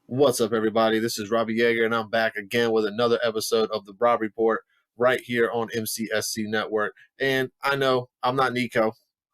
What's up, everybody? This is Robbie Yeager, and I'm back again with another episode of the Rob Report right here on MCSC Network. And I know I'm not Nico.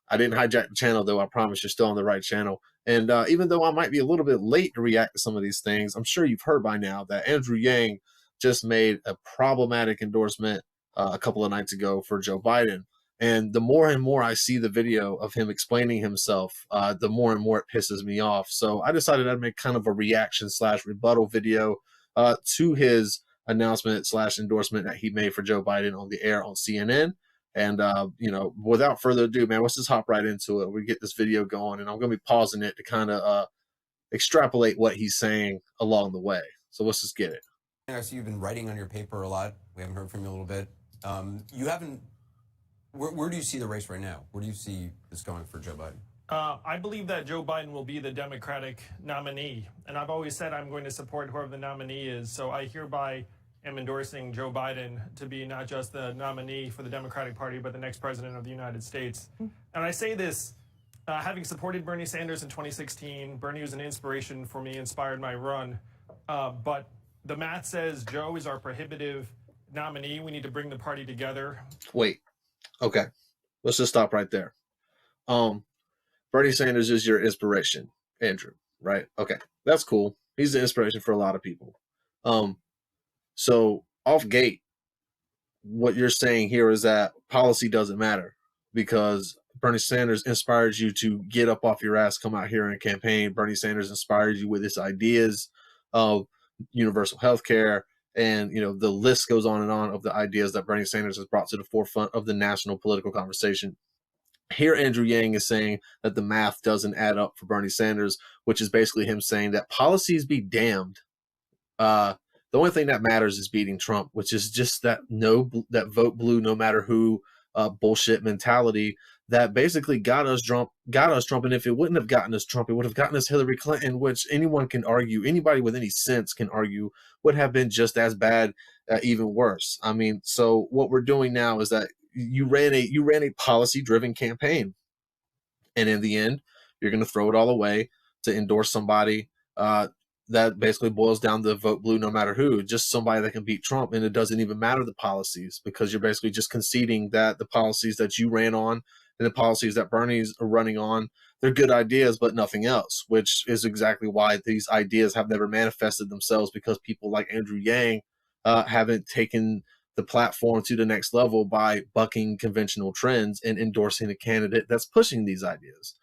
I didn't hijack the channel, though. I promise you're still on the right channel. And even though I might be a little bit late to react to some of these things, I'm sure you've heard by now that Andrew Yang just made a problematic endorsement a couple of nights ago for Joe Biden. And the more and more I see the video of him explaining himself, the more and more it pisses me off. So I decided I'd make kind of a reaction / rebuttal video to his announcement / endorsement that he made for Joe Biden on the air on CNN. And, without further ado, man, let's just hop right into it. We get this video going, and I'm going to be pausing it to kind of extrapolate what he's saying along the way. So let's just get it. I see you've been writing on your paper a lot. We haven't heard from you a little bit. You haven't. Where do you see the race right now? Where do you see this going for Joe Biden? I believe that Joe Biden will be the Democratic nominee. And I've always said I'm going to support whoever the nominee is. So I hereby am endorsing Joe Biden to be not just the nominee for the Democratic Party, but the next president of the United States. And I say this, having supported Bernie Sanders in 2016, Bernie was an inspiration for me, inspired my run. But the math says Joe is our prohibitive nominee. We need to bring the party together. Wait. Okay, let's just stop right there. Bernie Sanders is your inspiration, Andrew, right? Okay, that's cool. He's the inspiration for a lot of people. So off gate, what you're saying here is that policy doesn't matter because Bernie Sanders inspired you to get up off your ass, come out here and campaign. Bernie Sanders inspired you with his ideas of universal health care. And, the list goes on and on of the ideas that Bernie Sanders has brought to the forefront of the national political conversation. Here, Andrew Yang is saying that the math doesn't add up for Bernie Sanders, which is basically him saying that policies be damned. The only thing that matters is beating Trump, which is just that vote blue no matter who bullshit mentality that basically got us Trump. And if it wouldn't have gotten us Trump, it would have gotten us Hillary Clinton, which anyone can argue, anybody with any sense can argue, would have been just as bad, even worse. I mean, so what we're doing now is that you ran a policy-driven campaign, and in the end, you're going to throw it all away to endorse somebody that basically boils down to vote blue no matter who, just somebody that can beat Trump, and it doesn't even matter the policies because you're basically just conceding that the policies that you ran on and the policies that Bernie's running on, they're good ideas, but nothing else, which is exactly why these ideas have never manifested themselves because people like Andrew Yang haven't taken the platform to the next level by bucking conventional trends and endorsing a candidate that's pushing these ideas.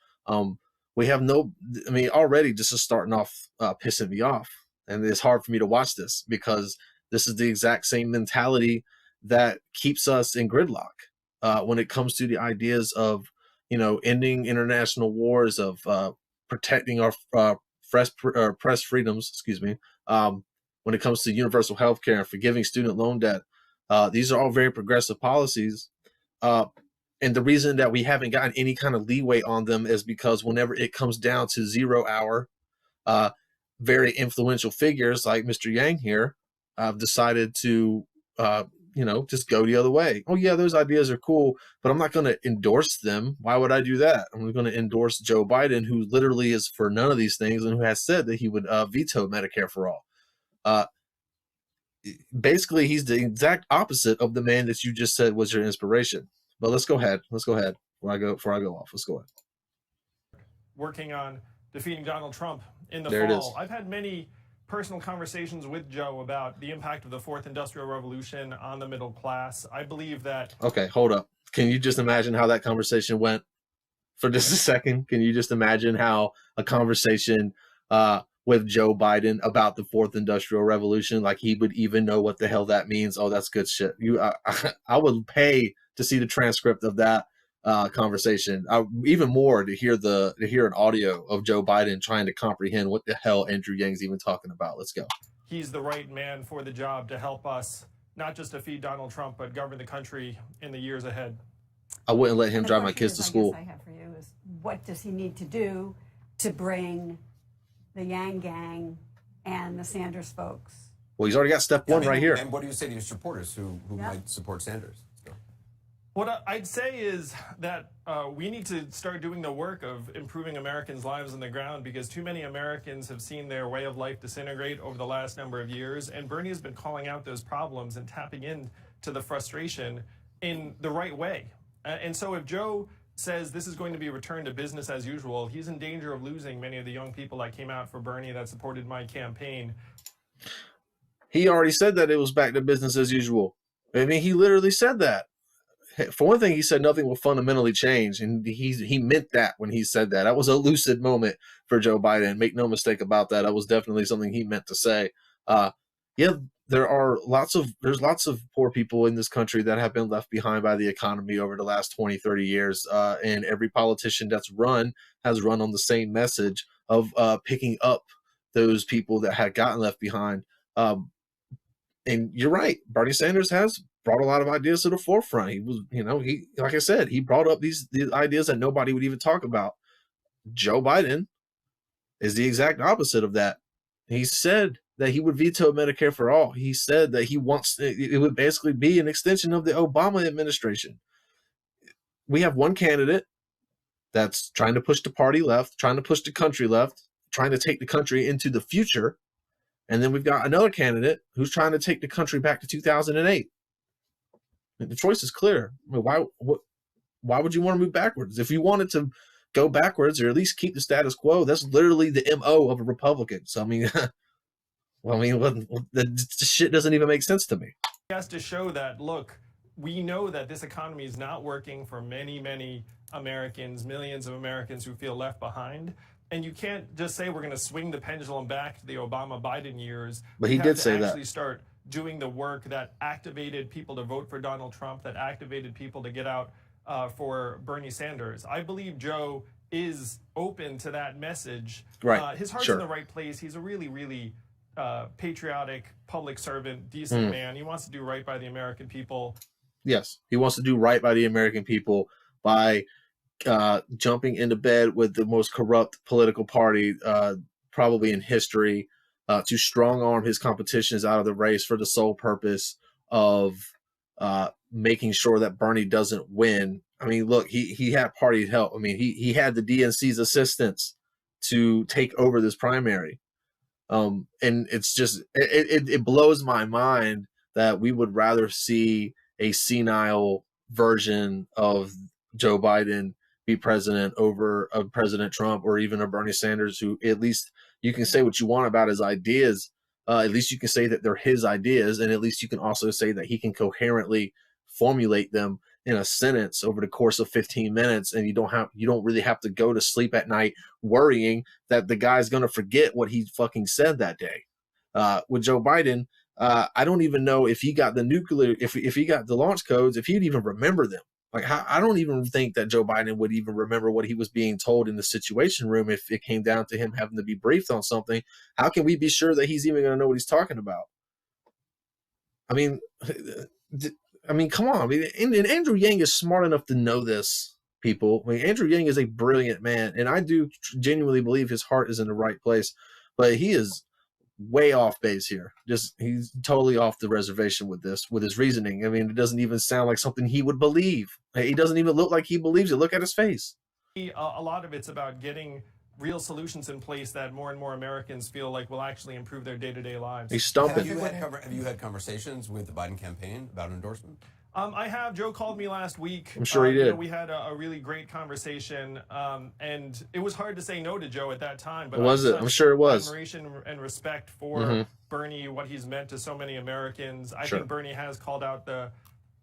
We have already this is starting off pissing me off. And it's hard for me to watch this because this is the exact same mentality that keeps us in gridlock when it comes to the ideas of, ending international wars, of protecting our press freedoms, when it comes to universal health care and forgiving student loan debt. These are all very progressive policies. And the reason that we haven't gotten any kind of leeway on them is because whenever it comes down to 0 hour, very influential figures like Mr. Yang here have decided to, just go the other way. Oh, yeah, those ideas are cool, but I'm not going to endorse them. Why would I do that? I'm going to endorse Joe Biden, who literally is for none of these things and who has said that he would veto Medicare for all. Basically, he's the exact opposite of the man that you just said was your inspiration. But let's go ahead. Before I go off, let's go ahead. Working on defeating Donald Trump in the There it is. fall. I've had many personal conversations with Joe about the impact of the fourth industrial revolution on the middle class. I believe that... Okay, hold up. Can you just imagine how that conversation went for just a second? Can you just imagine how a conversation with Joe Biden about the fourth industrial revolution, like he would even know what the hell that means? Oh, that's good shit. I would pay to see the transcript of that conversation. Even more to hear an audio of Joe Biden trying to comprehend what the hell Andrew Yang's even talking about. Let's go. He's the right man for the job to help us not just defeat Donald Trump, but govern the country in the years ahead. I wouldn't let him drive my kids to school. I have for you is, what does he need to do to bring the Yang gang and the Sanders folks? Well, he's already got step one right here. And what do you say to your supporters who might support Sanders? What I'd say is that we need to start doing the work of improving Americans' lives on the ground, because too many Americans have seen their way of life disintegrate over the last number of years. And Bernie has been calling out those problems and tapping into the frustration in the right way. And so if Joe says this is going to be a return to business as usual, he's in danger of losing many of the young people that came out for Bernie that supported my campaign. He already said that it was back to business as usual. I mean, he literally said that. For one thing, he said nothing will fundamentally change, and he meant that when he said that. That was a lucid moment for Joe Biden. Make no mistake about that. That was definitely something he meant to say. Yeah, there's lots of poor people in this country that have been left behind by the economy over the last 20, 30 years, and every politician that's run has run on the same message of picking up those people that had gotten left behind. And you're right, Bernie Sanders has brought a lot of ideas to the forefront. He was, he, like I said, he brought up these ideas that nobody would even talk about. Joe Biden is the exact opposite of that. He said that he would veto Medicare for all. He said that he wants it would basically be an extension of the Obama administration. We have one candidate that's trying to push the party left, trying to push the country left, trying to take the country into the future. And then we've got another candidate who's trying to take the country back to 2008. The choice is clear. I mean, why would you want to move backwards? If you wanted to go backwards or at least keep the status quo, that's literally the MO of a Republican. So, I mean, the shit doesn't even make sense to me. He has to show that, look, we know that this economy is not working for many, many Americans, millions of Americans who feel left behind. And you can't just say we're going to swing the pendulum back to the Obama-Biden years. But he did say that. Actually start doing the work that activated people to vote for Donald Trump, that activated people to get out for Bernie Sanders. I believe Joe is open to that message. Right. His heart's in the right place. He's a really, really patriotic public servant, decent man. He wants to do right by the American people. Yes, he wants to do right by the American people by jumping into bed with the most corrupt political party probably in history, to strong arm his competitions out of the race for the sole purpose of making sure that Bernie doesn't win. I mean, look, he had party help. I mean, he had the DNC's assistance to take over this primary. And it's just, it blows my mind that we would rather see a senile version of Joe Biden be president over a President Trump or even a Bernie Sanders, who at least you can say what you want about his ideas. At least you can say that they're his ideas, and at least you can also say that he can coherently formulate them in a sentence over the course of 15 minutes, and you don't really have to go to sleep at night worrying that the guy's going to forget what he fucking said that day. With Joe Biden, I don't even know if he got the nuclear, if he got the launch codes, if he'd even remember them. Like, I don't even think that Joe Biden would even remember what he was being told in the Situation Room if it came down to him having to be briefed on something. How can we be sure that he's even going to know what he's talking about? I mean, come on. I mean, and Andrew Yang is smart enough to know this, people. I mean, Andrew Yang is a brilliant man, and I do genuinely believe his heart is in the right place, but he is way off base here. He's totally off the reservation with his reasoning. I mean, it doesn't even sound like something he would believe. He doesn't even look like he believes it. Look at his face. A lot of it's about getting real solutions in place that more and more Americans feel like will actually improve their day-to-day lives. He's stumping. Have you had conversations with the Biden campaign about endorsement? I have. Joe called me last week. I'm sure he did. We had a really great conversation, and it was hard to say no to Joe at that time. But was it? I'm sure it was. Admiration and respect for Bernie, what he's meant to so many Americans. I think Bernie has called out the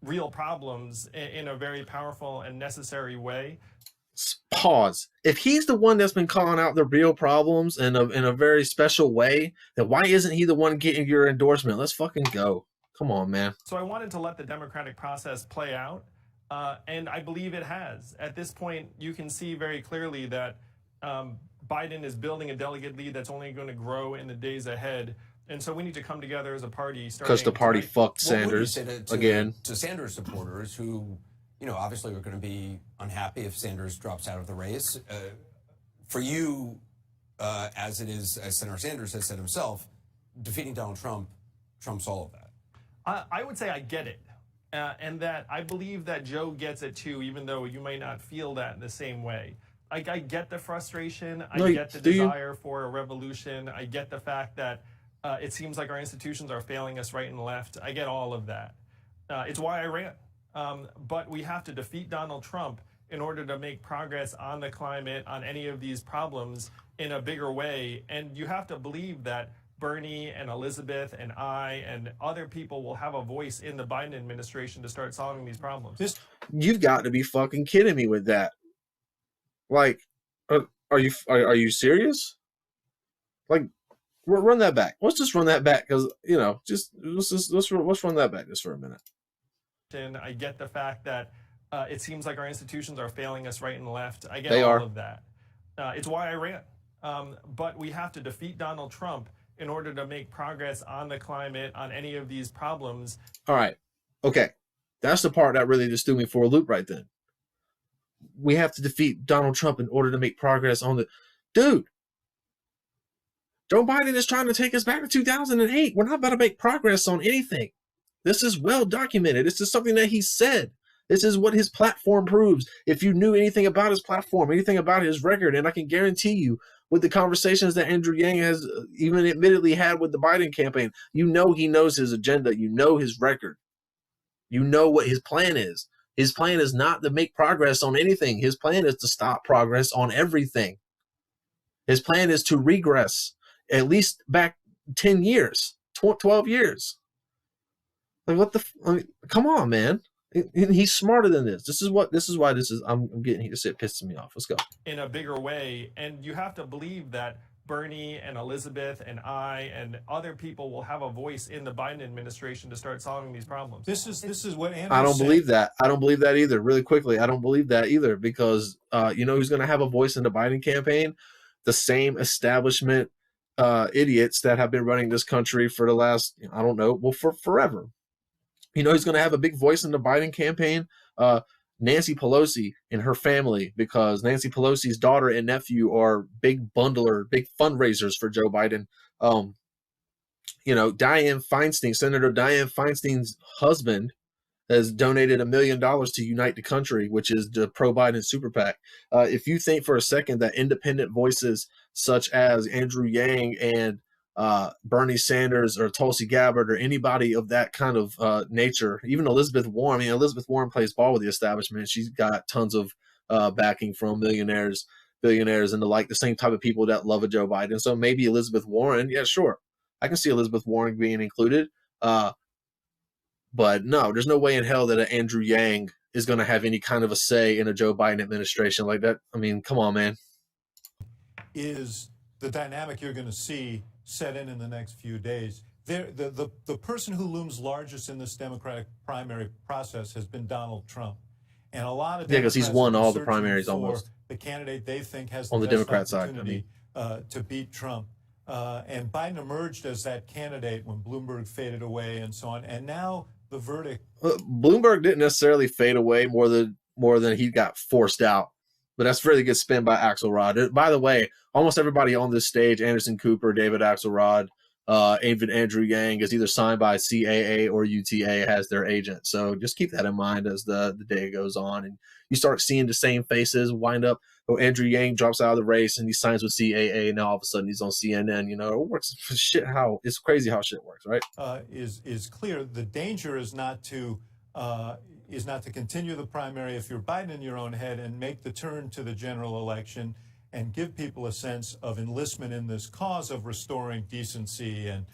real problems in a very powerful and necessary way. Pause. If he's the one that's been calling out the real problems in a very special way, then why isn't he the one getting your endorsement? Let's fucking go. Come on, man. So I wanted to let the democratic process play out, and I believe it has. At this point, you can see very clearly that Biden is building a delegate lead that's only going to grow in the days ahead. And so we need to come together as a party. Because the party fucked Sanders again. To Sanders supporters who, obviously are going to be unhappy if Sanders drops out of the race. For you, as it is, as Senator Sanders has said himself, defeating Donald Trump trumps all of that. I would say I get it. And that I believe that Joe gets it too, even though you may not feel that in the same way. Like, I get the frustration, I get the desire for a revolution, I get the fact that it seems like our institutions are failing us right and left. I get all of that. It's why I ran. But we have to defeat Donald Trump in order to make progress on the climate, on any of these problems in a bigger way. And you have to believe that Bernie and Elizabeth and I and other people will have a voice in the Biden administration to start solving these problems. You've got to be fucking kidding me with that. Like, are you serious? Like, run that back. Let's just run that back, because let's run that back just for a minute. And I get the fact that it seems like our institutions are failing us right and left. I get of that. It's why I ran. But we have to defeat Donald Trump in order to make progress on the climate, on any of these problems. All right. Okay. That's the part that really just threw me for a loop right then. We have to defeat Donald Trump in order to make progress on the... Dude, Joe Biden is trying to take us back to 2008. We're not about to make progress on anything. This is well documented. This is something that he said. This is what his platform proves. If you knew anything about his platform, anything about his record, and I can guarantee you, with the conversations that Andrew Yang has even admittedly had with the Biden campaign, you know he knows his agenda. You know his record. You know what his plan is. His plan is not to make progress on anything. His plan is to stop progress on everything. His plan is to regress at least back 10 years, 12 years. Like, what the... come on, man. He's smarter than this. This is why I'm getting here. It pisses me off. Let's go. In a bigger way. And you have to believe that Bernie and Elizabeth and I and other people will have a voice in the Biden administration to start solving these problems. This is what Andrew I don't said. believe that. I don't believe that either. Really quickly, I don't believe that either, because you know who's going to have a voice in the Biden campaign? The same establishment idiots that have been running this country for the last, I don't know, well, for forever. You know who's going to have a big voice in the Biden campaign? Nancy Pelosi and her family, because Nancy Pelosi's daughter and nephew are big fundraisers for Joe Biden. You know, Senator Dianne Feinstein's husband has donated $1 million to Unite the Country, which is the pro-Biden super PAC. If you think for a second that independent voices such as Andrew Yang and Bernie Sanders or Tulsi Gabbard or anybody of that kind of nature, even Elizabeth Warren. I mean, Elizabeth Warren plays ball with the establishment. She's got tons of backing from millionaires, billionaires, and the same type of people that love a Joe Biden. So maybe Elizabeth Warren, yeah, sure. I can see Elizabeth Warren being included. But no, there's no way in hell that an Andrew Yang is going to have any kind of a say in a Joe Biden administration like that. I mean, come on, man. Is the dynamic you're going to see set in the next few days. The person who looms largest in this Democratic primary process has been Donald Trump. And a lot of because he's won all the primaries almost. The candidate they think has on the Democrat side, to beat Trump. And Biden emerged as that candidate when Bloomberg faded away and so on. And now the verdict. Bloomberg didn't necessarily fade away more than he got forced out. But that's a really good spin by Axelrod. By the way, almost everybody on this stage, Anderson Cooper, David Axelrod, even Andrew Yang, is either signed by CAA or UTA, has their agent. So just keep that in mind as the day goes on. And you start seeing the same faces wind up. Oh, Andrew Yang drops out of the race and he signs with CAA. And now all of a sudden he's on CNN. You know, it works. It's crazy how shit works, right? Is clear. The danger is not to continue the primary if you're Biden in your own head and make the turn to the general election and give people a sense of enlistment in this cause of restoring decency and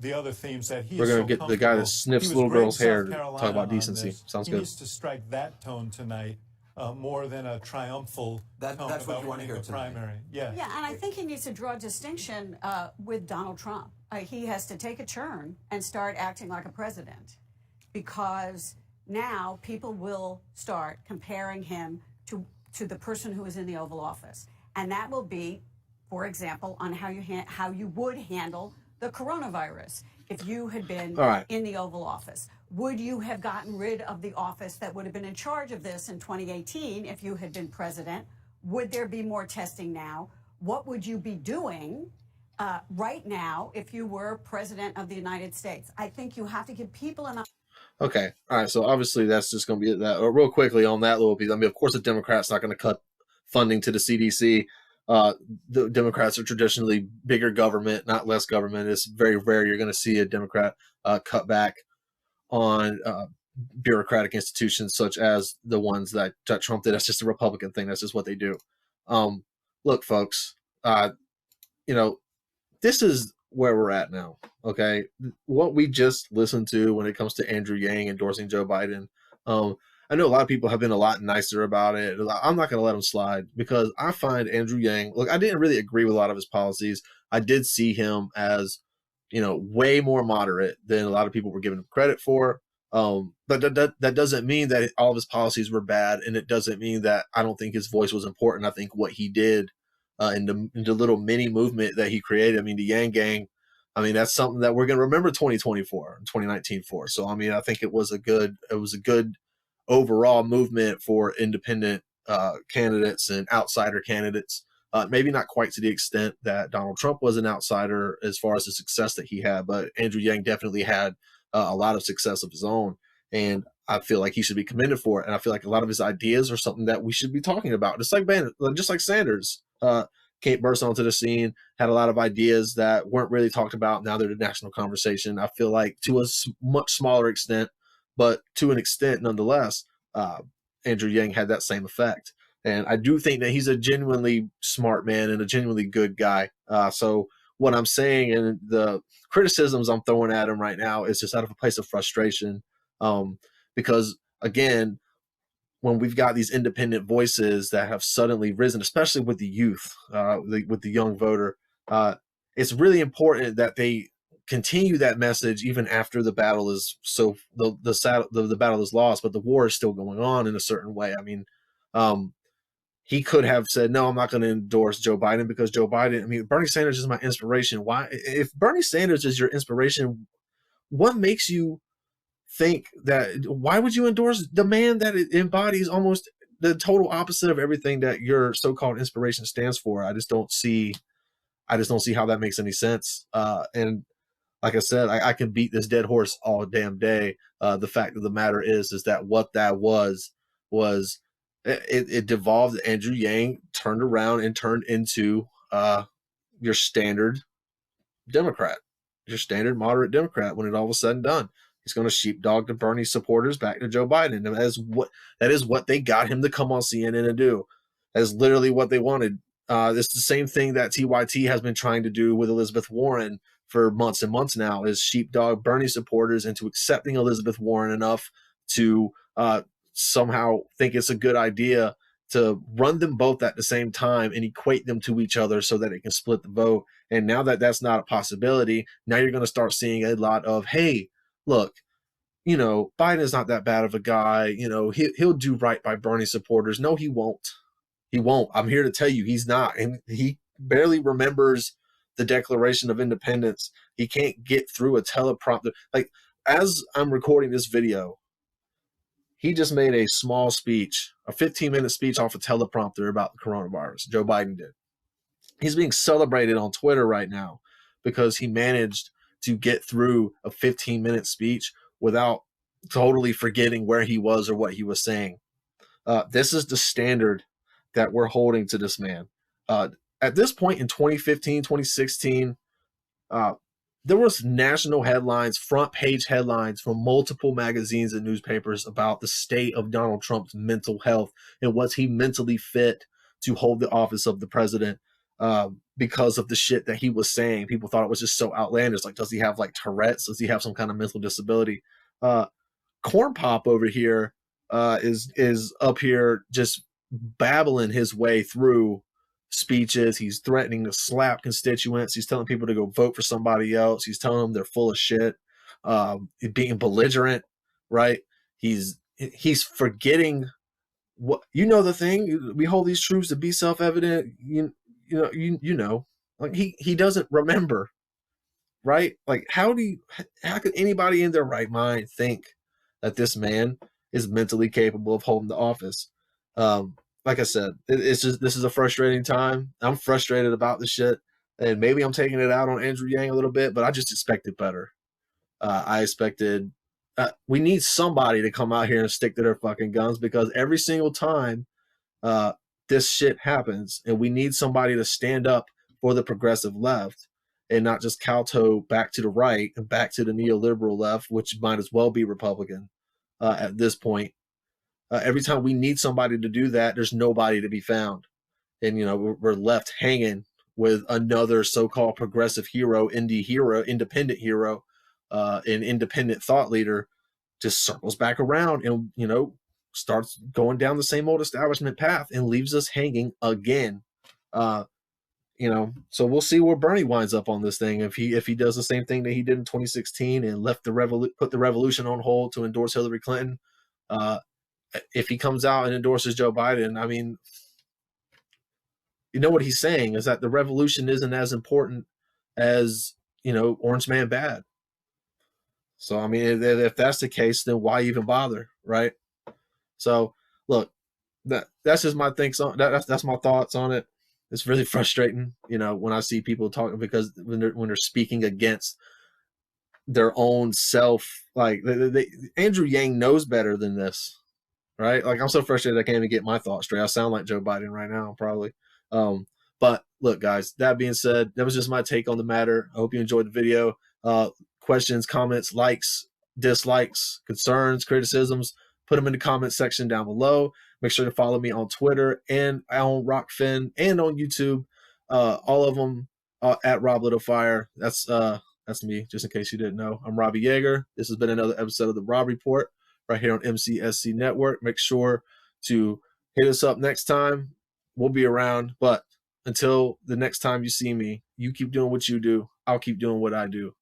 the other themes that he's We're going to get the guy that sniffs little girls' hair to talk about decency. Sounds good. He needs to strike that tone tonight more than a triumphal tone that's what you want to hear the primary. Yeah, and I think he needs to draw a distinction with Donald Trump. He has to take a turn and start acting like a president, because now people will start comparing him to the person who is in the Oval Office. And that will be, for example, on how you would handle the coronavirus. If you had been in the Oval Office, would you have gotten rid of the office that would have been in charge of this in 2018 if you had been president? Would there be more testing now? What would you be doing right now if you were president of the United States? I think you have to give people an... Okay. All right. So obviously that's just going to be that. Real quickly on that little piece. I mean, of course, the Democrats not going to cut funding to the CDC. The Democrats are traditionally bigger government, not less government. It's very rare you're going to see a Democrat cut back on bureaucratic institutions such as the ones that Trump did. That's just a Republican thing. That's just what they do. Look, folks, you know, this is where we're at now. Okay, what we just listened to when it comes to Andrew Yang endorsing Joe Biden. I know a lot of people have been a lot nicer about it. I'm not going to let him slide because I find Andrew Yang. Look, I didn't really agree with a lot of his policies. I did see him as, way more moderate than a lot of people were giving him credit for. But that doesn't mean that all of his policies were bad, and it doesn't mean that I don't think his voice was important. I think what he did in the little mini movement that he created. I mean, the Yang Gang. I mean, that's something that we're going to remember 2024 and 2019 for. So, I mean, I think it was a good overall movement for independent candidates and outsider candidates. Maybe not quite to the extent that Donald Trump was an outsider as far as the success that he had, but Andrew Yang definitely had a lot of success of his own. And I feel like he should be commended for it. And I feel like a lot of his ideas are something that we should be talking about. Just like Sanders. Kate burst onto the scene, had a lot of ideas that weren't really talked about. Now they're the national conversation. I feel like to a much smaller extent, but to an extent nonetheless, Andrew Yang had that same effect. And I do think that he's a genuinely smart man and a genuinely good guy. So what I'm saying and the criticisms I'm throwing at him right now is just out of a place of frustration. Because again, when we've got these independent voices that have suddenly risen, especially with the youth, with the young voter, it's really important that they continue that message even after the battle is the battle is lost, but the war is still going on in a certain way. I mean, he could have said, no, I'm not going to endorse Joe Biden because Joe Biden, I mean, Bernie Sanders is my inspiration. Why? If Bernie Sanders is your inspiration, what makes you think that, why would you endorse the man that embodies almost the total opposite of everything that your so-called inspiration stands for? I just don't see how that makes any sense. And like I said, I can beat this dead horse all damn day. The fact of the matter is that what that was it devolved. Andrew Yang turned around and turned into your standard Democrat, your standard moderate Democrat. When it all was said and done, he's going to sheepdog the Bernie supporters back to Joe Biden. And that is what they got him to come on CNN and do. That is literally what they wanted. It's the same thing that TYT has been trying to do with Elizabeth Warren for months and months now, is sheepdog Bernie supporters into accepting Elizabeth Warren enough to somehow think it's a good idea to run them both at the same time and equate them to each other so that it can split the vote. And now that that's not a possibility, now you're going to start seeing a lot of, hey, look, Biden is not that bad of a guy. He'll do right by Bernie supporters. No, he won't. He won't. I'm here to tell you he's not. And he barely remembers the Declaration of Independence. He can't get through a teleprompter. Like, as I'm recording this video, he just made a small speech, a 15-minute speech off a teleprompter about the coronavirus. Joe Biden did. He's being celebrated on Twitter right now because he managed to get through a 15-minute speech without totally forgetting where he was or what he was saying. This is the standard that we're holding to this man. At this point in 2015, 2016, there was national headlines, front page headlines from multiple magazines and newspapers about the state of Donald Trump's mental health and was he mentally fit to hold the office of the president because of the shit that he was saying. People thought it was just so outlandish. Like, does he have like Tourette's? Does he have some kind of mental disability? Corn Pop over here is up here just babbling his way through speeches. He's threatening to slap constituents. He's telling people to go vote for somebody else. He's telling them they're full of shit. Being belligerent, right? He's forgetting what the thing. We hold these truths to be self-evident. Like he doesn't remember, right? Like how could anybody in their right mind think that this man is mentally capable of holding the office? Like I said, this is a frustrating time. I'm frustrated about the shit, and maybe I'm taking it out on Andrew Yang a little bit, but I just expected better. I expected we need somebody to come out here and stick to their fucking guns, because every single time this shit happens, and we need somebody to stand up for the progressive left and not just kowtow back to the right and back to the neoliberal left, which might as well be Republican at this point. Every time we need somebody to do that, there's nobody to be found. And, you know, we're left hanging with another so-called progressive hero, independent hero, an independent thought leader, just circles back around and, you know, starts going down the same old establishment path and leaves us hanging again. You know, so we'll see where Bernie winds up on this thing. If he does the same thing that he did in 2016 and put the revolution on hold to endorse Hillary Clinton. If he comes out and endorses Joe Biden, I mean, you know what he's saying is that the revolution isn't as important as, you know, Orange Man bad. So, I mean, if that's the case, then why even bother, right? So, look, that's just my things on that's my thoughts on it. It's really frustrating, you know, when I see people talking, because when they're speaking against their own self, like Andrew Yang knows better than this, right? Like, I'm so frustrated I can't even get my thoughts straight. I sound like Joe Biden right now, probably. But look, guys, that being said, that was just my take on the matter. I hope you enjoyed the video. Questions, comments, likes, dislikes, concerns, criticisms, put them in the comment section down below. Make sure to follow me on Twitter and on Rockfin and on YouTube. All of them at Rob Little Fire. That's me, just in case you didn't know. I'm Robbie Yeager. This has been another episode of the Rob Report right here on MCSC Network. Make sure to hit us up next time. We'll be around. But until the next time you see me, you keep doing what you do. I'll keep doing what I do.